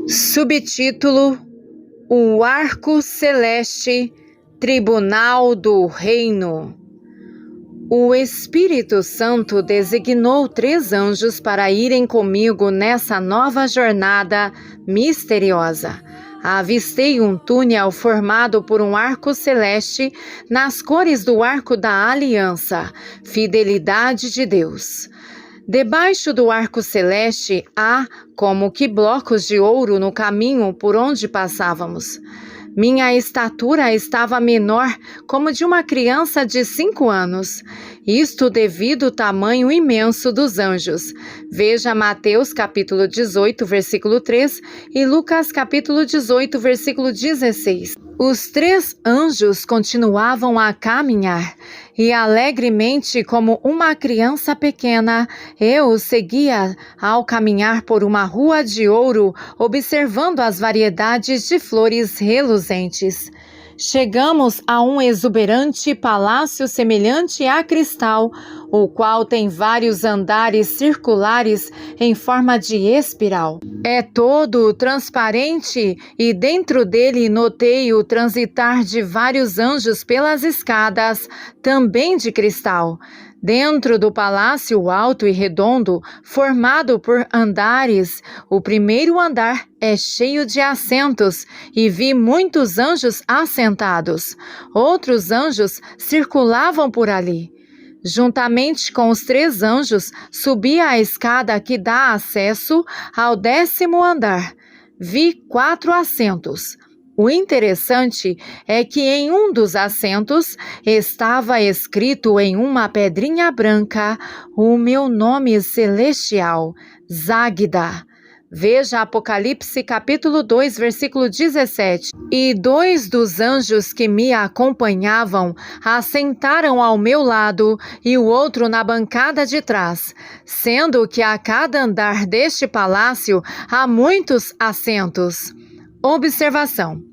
Subtítulo: O Arco Celeste, Tribunal do Reino. O Espírito Santo designou 3 anjos para irem comigo nessa nova jornada misteriosa. Avistei um túnel formado por um arco celeste nas cores do arco da aliança, fidelidade de Deus. Debaixo do arco celeste há como que blocos de ouro no caminho por onde passávamos. Minha estatura estava menor, como de uma criança de 5 anos. Isto devido ao tamanho imenso dos anjos. Veja Mateus capítulo 18, versículo 3 e Lucas capítulo 18, versículo 16. Os 3 anjos continuavam a caminhar, e alegremente, como uma criança pequena, eu os seguia ao caminhar por uma rua de ouro, observando as variedades de flores reluzentes. Chegamos a um exuberante palácio semelhante a cristal, o qual tem vários andares circulares em forma de espiral. É todo transparente e dentro dele notei o transitar de vários anjos pelas escadas, também de cristal. Dentro do palácio alto e redondo, formado por andares, o primeiro andar é cheio de assentos, e vi muitos anjos assentados. Outros anjos circulavam por ali. Juntamente com os 3 anjos, subi a escada que dá acesso ao 10º andar. Vi 4 assentos. O interessante é que em um dos assentos estava escrito em uma pedrinha branca o meu nome celestial, Záguida. Veja Apocalipse capítulo 2, versículo 17. E 2 dos anjos que me acompanhavam assentaram ao meu lado e o outro na bancada de trás, sendo que a cada andar deste palácio há muitos assentos. Observação: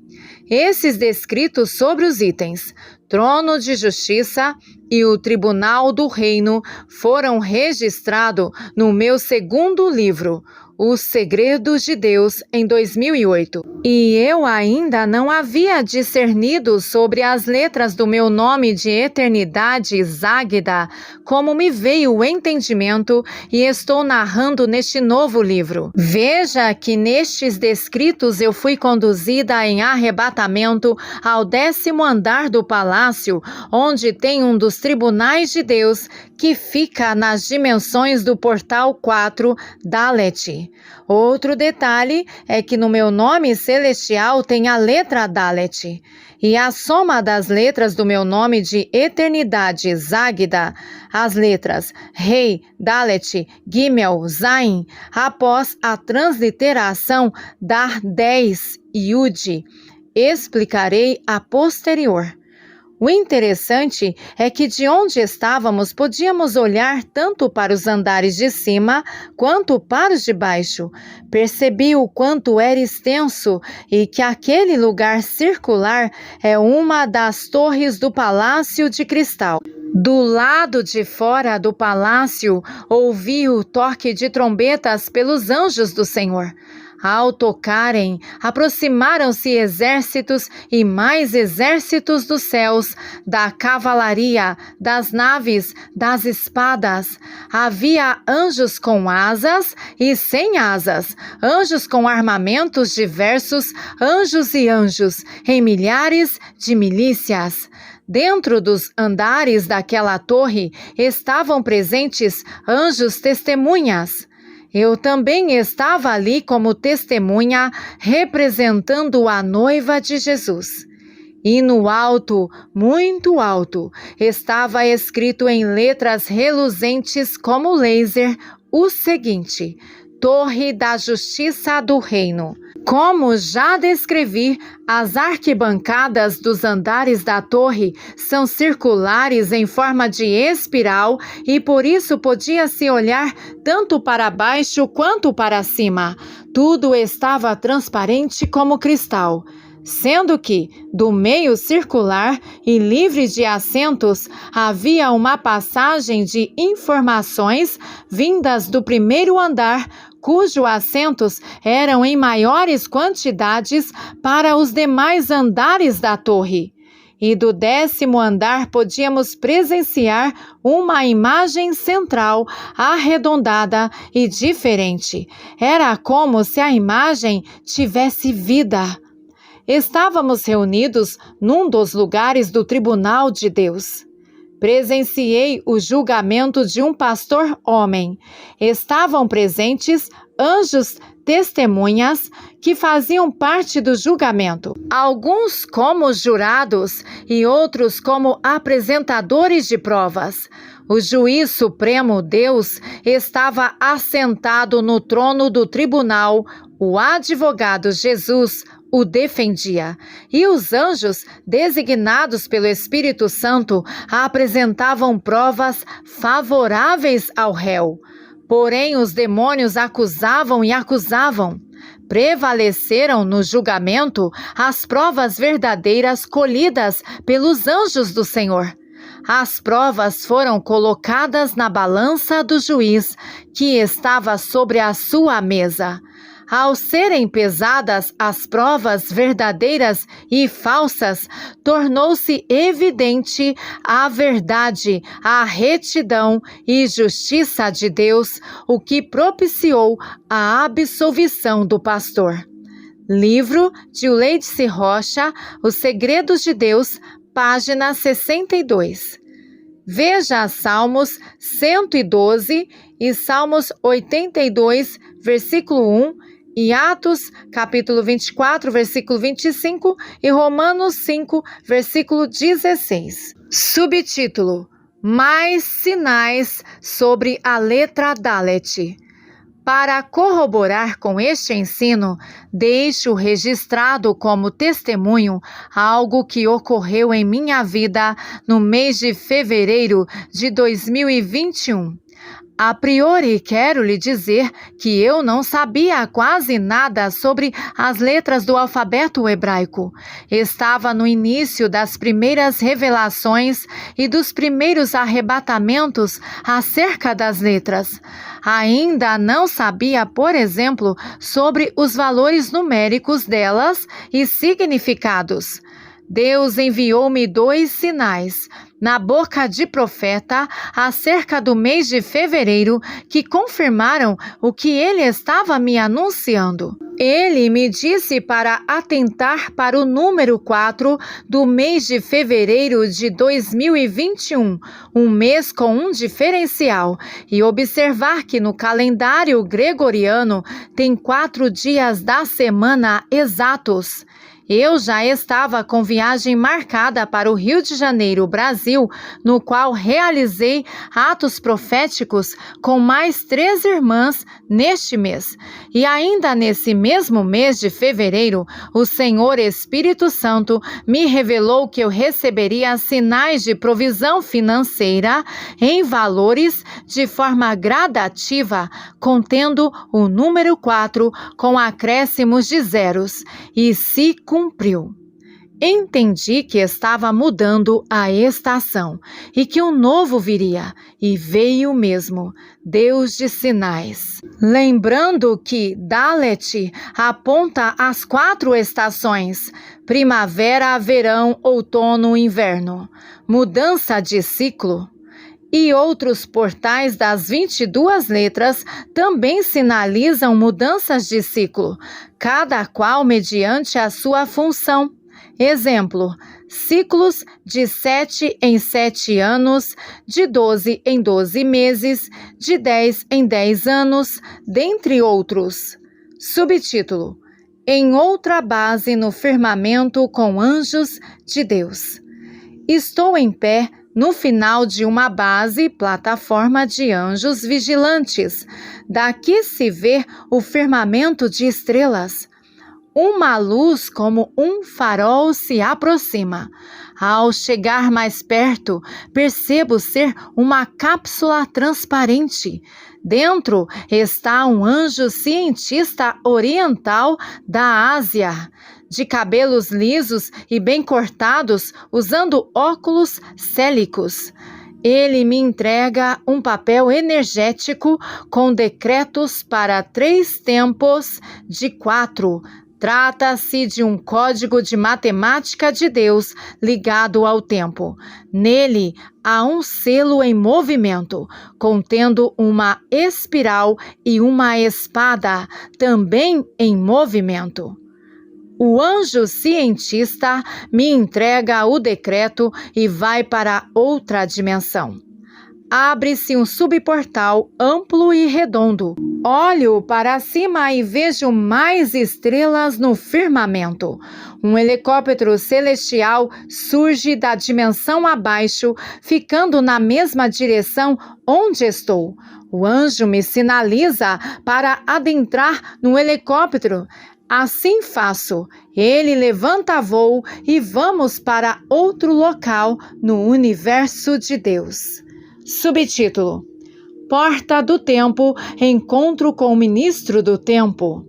esses descritos sobre os itens Trono de Justiça e o Tribunal do Reino foram registrados no meu 2º livro, Os Segredos de Deus, em 2008. E eu ainda não havia discernido sobre as letras do meu nome de eternidade, Záguida, como me veio o entendimento e estou narrando neste novo livro. Veja que nestes descritos eu fui conduzida em arrebatamento ao 10º andar do palácio, onde tem um dos tribunais de Deus, que fica nas dimensões do portal 4, Dalet. Outro detalhe é que no meu nome celestial tem a letra Dalet, e a soma das letras do meu nome de eternidade, Záguida, as letras Rei, Dalet, Gimel, Zain, após a transliteração dar 10, Yud. Explicarei a posterior. O interessante é que de onde estávamos podíamos olhar tanto para os andares de cima quanto para os de baixo. Percebi o quanto era extenso e que aquele lugar circular é uma das torres do Palácio de Cristal. Do lado de fora do palácio, ouvi o toque de trombetas pelos anjos do Senhor. Ao tocarem, aproximaram-se exércitos e mais exércitos dos céus, da cavalaria, das naves, das espadas. Havia anjos com asas e sem asas, anjos com armamentos diversos, anjos e anjos, em milhares de milícias. Dentro dos andares daquela torre estavam presentes anjos testemunhas. Eu também estava ali como testemunha, representando a noiva de Jesus. E no alto, muito alto, estava escrito em letras reluzentes como laser o seguinte: Torre da Justiça do Reino. Como já descrevi, as arquibancadas dos andares da torre são circulares em forma de espiral e por isso podia-se olhar tanto para baixo quanto para cima. Tudo estava transparente como cristal. Sendo que, do meio circular e livre de assentos, havia uma passagem de informações vindas do primeiro andar cujos assentos eram em maiores quantidades para os demais andares da torre. E do 10º andar podíamos presenciar uma imagem central, arredondada e diferente. Era como se a imagem tivesse vida. Estávamos reunidos num dos lugares do tribunal de Deus. Presenciei o julgamento de um pastor homem. Estavam presentes anjos testemunhas que faziam parte do julgamento, alguns como jurados e outros como apresentadores de provas. O juiz supremo, Deus, estava assentado no trono do tribunal. O advogado Jesus o defendia, e os anjos, designados pelo Espírito Santo, apresentavam provas favoráveis ao réu. Porém, os demônios acusavam e acusavam. Prevaleceram no julgamento as provas verdadeiras colhidas pelos anjos do Senhor. As provas foram colocadas na balança do juiz, que estava sobre a sua mesa. Ao serem pesadas as provas verdadeiras e falsas, tornou-se evidente a verdade, a retidão e justiça de Deus, o que propiciou a absolvição do pastor. Livro de Uleidice Rocha, Os Segredos de Deus, página 62. Veja Salmos 112 e Salmos 82, versículo 1, e Atos, capítulo 24, versículo 25, e Romanos 5, versículo 16. Subtítulo: Mais sinais sobre a letra Dalet. Para corroborar com este ensino, deixo registrado como testemunho algo que ocorreu em minha vida no mês de fevereiro de 2021. A priori, quero lhe dizer que eu não sabia quase nada sobre as letras do alfabeto hebraico. Estava no início das primeiras revelações e dos primeiros arrebatamentos acerca das letras. Ainda não sabia, por exemplo, sobre os valores numéricos delas e significados. Deus enviou-me 2 sinais na boca de profeta acerca do mês de fevereiro que confirmaram o que ele estava me anunciando. Ele me disse para atentar para o número 4 do mês de fevereiro de 2021, um mês com um diferencial, e observar que no calendário gregoriano tem 4 dias da semana exatos. Eu já estava com viagem marcada para o Rio de Janeiro, Brasil, no qual realizei atos proféticos com mais 3 irmãs neste mês. E ainda nesse mesmo mês de fevereiro, o Senhor Espírito Santo me revelou que eu receberia sinais de provisão financeira em valores de forma gradativa, contendo o número 4 com acréscimos de zeros, e se cumpriu. Entendi que estava mudando a estação e que um novo viria, e veio mesmo, Deus de sinais. Lembrando que Dalet aponta as 4 estações: primavera, verão, outono, inverno, mudança de ciclo. E outros portais das 22 letras também sinalizam mudanças de ciclo, cada qual mediante a sua função. Exemplo: ciclos de 7 em 7 anos, de 12 em 12 meses, de 10 em 10 anos, dentre outros. Subtítulo: Em outra base no firmamento com anjos de Deus. Estou em pé no final de uma base, plataforma de anjos vigilantes. Daqui se vê o firmamento de estrelas. Uma luz como um farol se aproxima. Ao chegar mais perto, percebo ser uma cápsula transparente. Dentro está um anjo cientista oriental da Ásia, de cabelos lisos e bem cortados, usando óculos célicos. ele me entrega um papel energético com decretos para 3 tempos de 4. Trata-se de um código de matemática de Deus ligado ao tempo. Nele há um selo em movimento, contendo uma espiral e uma espada, também em movimento. O anjo cientista me entrega o decreto e vai para outra dimensão. Abre-se um subportal amplo e redondo. Olho para cima e vejo mais estrelas no firmamento. Um helicóptero celestial surge da dimensão abaixo, ficando na mesma direção onde estou. O anjo me sinaliza para adentrar no helicóptero. Assim faço. Ele levanta voo e vamos para outro local no universo de Deus. Subtítulo: Porta do Tempo, encontro com o ministro do tempo.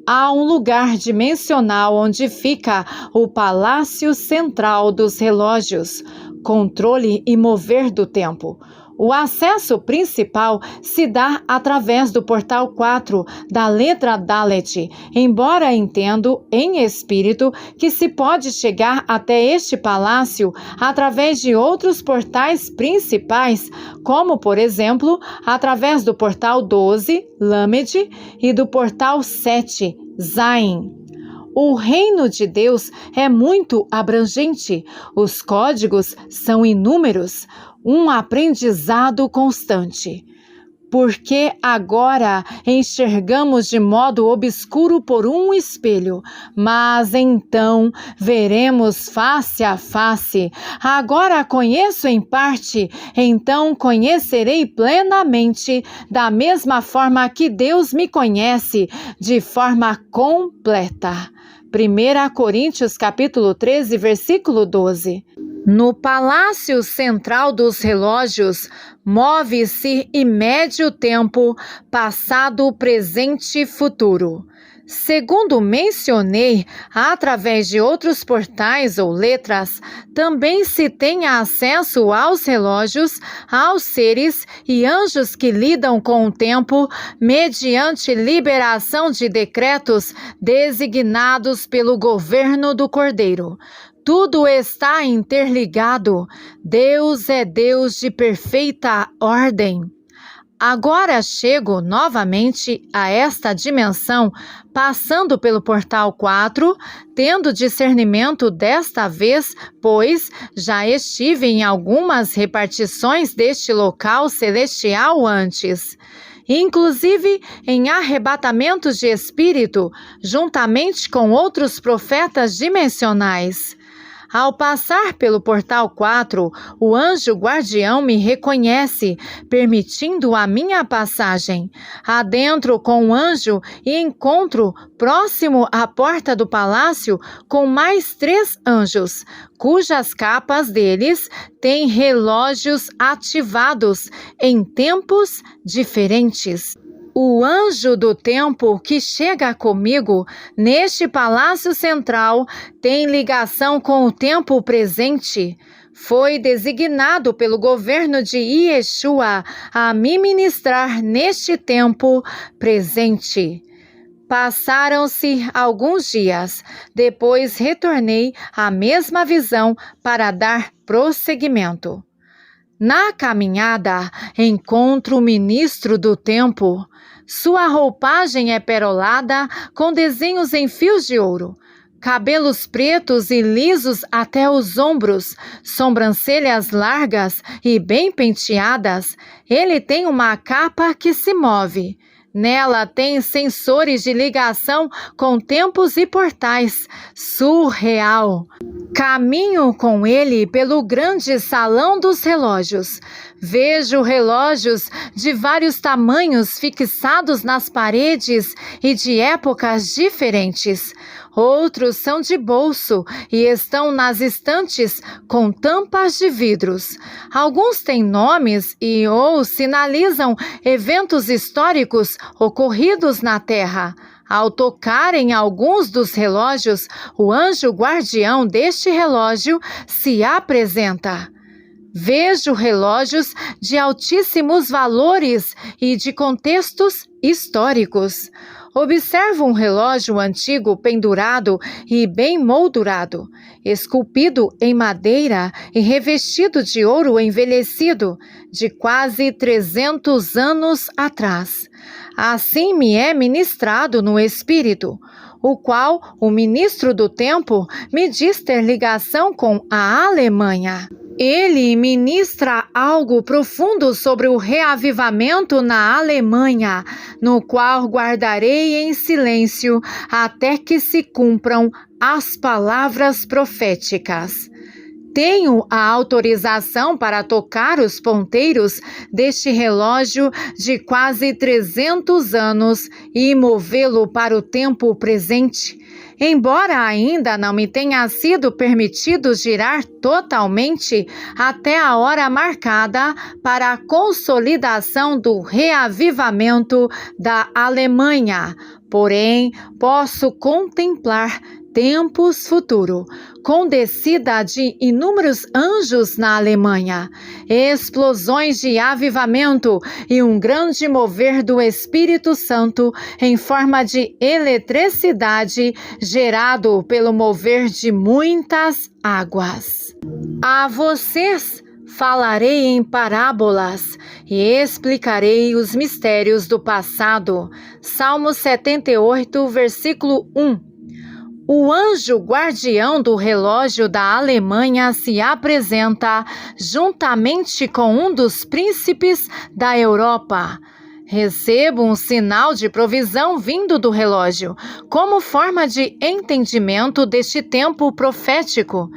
Há um lugar dimensional onde fica o Palácio Central dos Relógios, controle e mover do tempo. O acesso principal se dá através do portal 4 da letra Dalet, embora entendo em espírito que se pode chegar até este palácio através de outros portais principais, como, por exemplo, através do portal 12, Lamed, e do portal 7, Zain. O reino de Deus é muito abrangente, os códigos são inúmeros, um aprendizado constante. Porque agora enxergamos de modo obscuro por um espelho, mas então veremos face a face. Agora conheço em parte, então conhecerei plenamente, da mesma forma que Deus me conhece, de forma completa. 1 Coríntios capítulo 13, versículo 12. No Palácio Central dos Relógios, move-se e mede o tempo, passado, presente e futuro. Segundo mencionei, através de outros portais ou letras, também se tem acesso aos relógios, aos seres e anjos que lidam com o tempo, mediante liberação de decretos designados pelo governo do Cordeiro. Tudo está interligado. Deus é Deus de perfeita ordem. Agora chego novamente a esta dimensão, passando pelo portal 4, tendo discernimento desta vez, pois já estive em algumas repartições deste local celestial antes. Inclusive em arrebatamentos de espírito, juntamente com outros profetas dimensionais. Ao passar pelo portal 4, o anjo guardião me reconhece, permitindo a minha passagem. Adentro com o anjo e encontro, próximo à porta do palácio, com mais 3 anjos, cujas capas deles têm relógios ativados em tempos diferentes. O anjo do tempo que chega comigo neste palácio central tem ligação com o tempo presente. Foi designado pelo governo de Yeshua a me ministrar neste tempo presente. Passaram-se alguns dias, depois retornei à mesma visão para dar prosseguimento. Na caminhada, encontro o ministro do tempo. Sua roupagem é perolada, com desenhos em fios de ouro, cabelos pretos e lisos até os ombros, sobrancelhas largas e bem penteadas. Ele tem uma capa que se move. Nela tem sensores de ligação com tempos e portais. Surreal! Caminho com ele pelo grande salão dos relógios. Vejo relógios de vários tamanhos fixados nas paredes e de épocas diferentes. Outros são de bolso e estão nas estantes com tampas de vidros. Alguns têm nomes ou sinalizam eventos históricos ocorridos na Terra. Ao tocar em alguns dos relógios, o anjo guardião deste relógio se apresenta. Vejo relógios de altíssimos valores e de contextos históricos. Observo um relógio antigo pendurado e bem moldurado, esculpido em madeira e revestido de ouro envelhecido, de quase 300 anos atrás. Assim me é ministrado no Espírito, o qual o ministro do tempo me diz ter ligação com a Alemanha. Ele ministra algo profundo sobre o reavivamento na Alemanha, no qual guardarei em silêncio até que se cumpram as palavras proféticas. Tenho a autorização para tocar os ponteiros deste relógio de quase 300 anos e movê-lo para o tempo presente. Embora ainda não me tenha sido permitido girar totalmente até a hora marcada para a consolidação do reavivamento da Alemanha, porém posso contemplar tempos futuros, com descida de inúmeros anjos na Alemanha, explosões de avivamento e um grande mover do Espírito Santo em forma de eletricidade gerado pelo mover de muitas águas. A vocês falarei em parábolas e explicarei os mistérios do passado. Salmo 78, versículo 1. O anjo guardião do relógio da Alemanha se apresenta juntamente com um dos príncipes da Europa. Recebo um sinal de provisão vindo do relógio, como forma de entendimento deste tempo profético,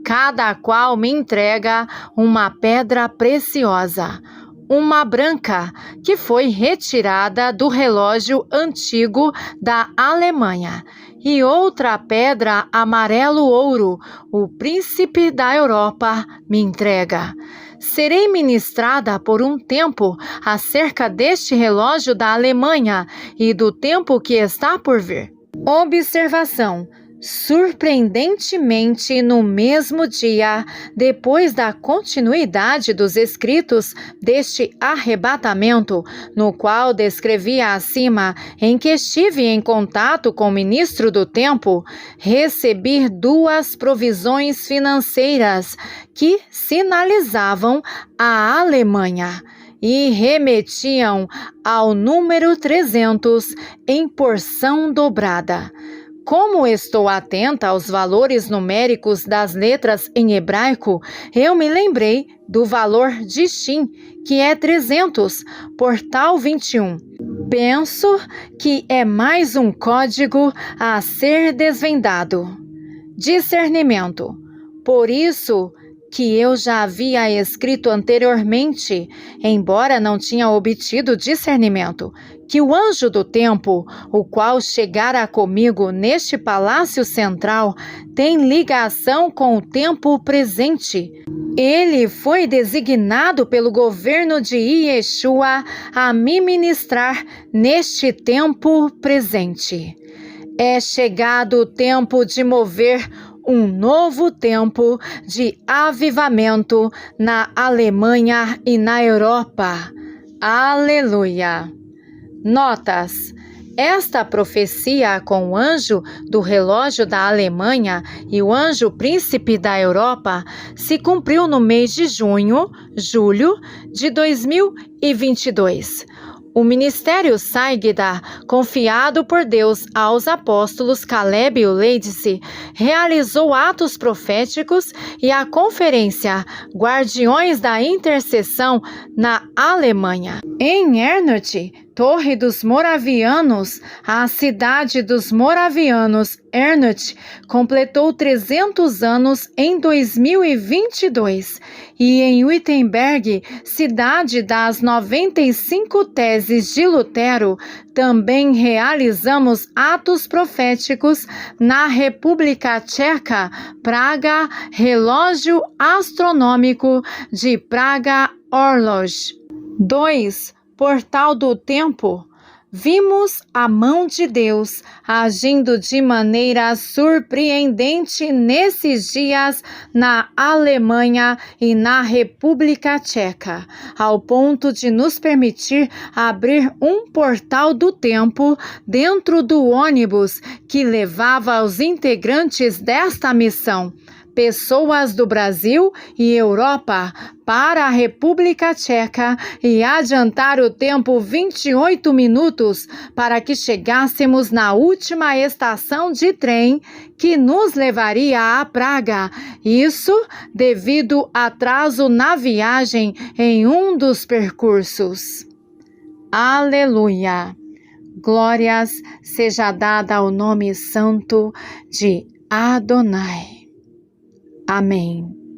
cada qual me entrega uma pedra preciosa, uma branca, que foi retirada do relógio antigo da Alemanha, e outra pedra amarelo-ouro, o príncipe da Europa me entrega. Serei ministrada por um tempo acerca deste relógio da Alemanha e do tempo que está por vir. Observação. Surpreendentemente, no mesmo dia, depois da continuidade dos escritos deste arrebatamento, no qual descrevi acima, em que estive em contato com o ministro do tempo, recebi duas provisões financeiras que sinalizavam a Alemanha e remetiam ao número 300 em porção dobrada. Como estou atenta aos valores numéricos das letras em hebraico, eu me lembrei do valor de Shin, que é 300, portal 21. Penso que é mais um código a ser desvendado. Discernimento. Por isso que eu já havia escrito anteriormente, embora não tinha obtido discernimento, que o anjo do tempo, o qual chegara comigo neste palácio central, tem ligação com o tempo presente. Ele foi designado pelo governo de Yeshua a me ministrar neste tempo presente. É chegado o tempo de mover um novo tempo de avivamento na Alemanha e na Europa. Aleluia! Notas. Esta profecia com o anjo do relógio da Alemanha e o anjo príncipe da Europa se cumpriu no mês de julho de 2022. O ministério Saigda, confiado por Deus aos apóstolos Caleb e Leidice, realizou atos proféticos e a conferência Guardiões da Intercessão na Alemanha. Em Ernoth, Torre dos Moravianos, a cidade dos Moravianos, Ernoth, completou 300 anos em 2022. E em Wittenberg, cidade das 95 teses de Lutero, também realizamos atos proféticos na República Tcheca, Praga, relógio astronômico de Praga Orloj. 2. Portal do Tempo. vimos a mão de Deus agindo de maneira surpreendente nesses dias na Alemanha e na República Tcheca, ao ponto de nos permitir abrir um portal do tempo dentro do ônibus que levava os integrantes desta missão, pessoas do Brasil e Europa, para a República Tcheca e adiantar o tempo 28 minutos para que chegássemos na última estação de trem que nos levaria a Praga. Isso devido a atraso na viagem em um dos percursos. Aleluia! Glórias seja dada ao nome santo de Adonai. Amém.